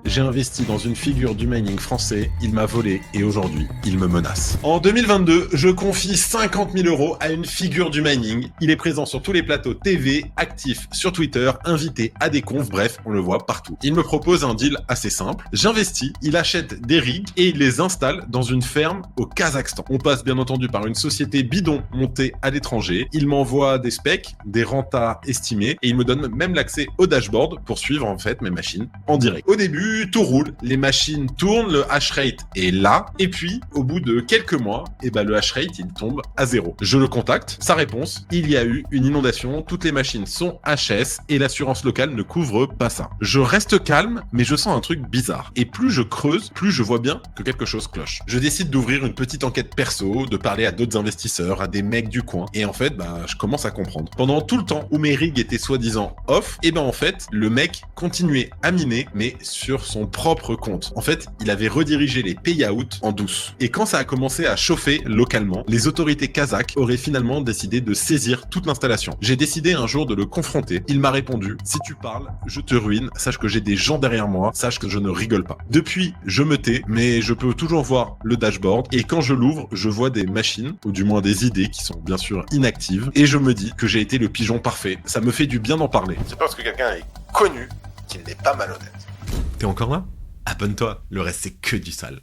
J'ai investi dans une figure du mining français, il m'a volé et aujourd'hui, il me menace. En 2022, je confie 50 000 € à une figure du mining. Il est présent sur tous les plateaux TV, actif sur Twitter, invité à des confs, bref, on le voit partout. Il me propose un deal assez simple. J'investis, il achète des rigs et il les installe dans une ferme au Kazakhstan. On passe bien entendu par une société bidon montée à l'étranger. Il m'envoie des specs, des rentas estimés et il me donne même l'accès au dashboard pour suivre en fait mes machines en direct. Au début, tout roule, les machines tournent, le hash rate est là, et puis au bout de quelques mois, le hash rate il tombe à 0. Je le contacte, sa réponse, il y a eu une inondation, toutes les machines sont HS et l'assurance locale ne couvre pas ça. Je reste calme, mais je sens un truc bizarre. Et plus je creuse, plus je vois bien que quelque chose cloche. Je décide d'ouvrir une petite enquête perso, de parler à d'autres investisseurs, à des mecs du coin, et en fait, je commence à comprendre. Pendant tout le temps où mes rigs étaient soi-disant off, en fait, le mec continuait à miner, mais sur son propre compte. En fait, il avait redirigé les payouts en douce. Et quand ça a commencé à chauffer localement, les autorités kazakhs auraient finalement décidé de saisir toute l'installation. J'ai décidé un jour de le confronter. Il m'a répondu: si tu parles, je te ruine. Sache que j'ai des gens derrière moi. Sache que je ne rigole pas. Depuis, je me tais, mais je peux toujours voir le dashboard. Et quand je l'ouvre, je vois des machines, ou du moins des idées qui sont bien sûr inactives. Et je me dis que j'ai été le pigeon parfait. Ça me fait du bien d'en parler. C'est pas parce que quelqu'un est connu qu'il n'est pas malhonnête. T'es encore là? Abonne-toi, le reste c'est que du sale.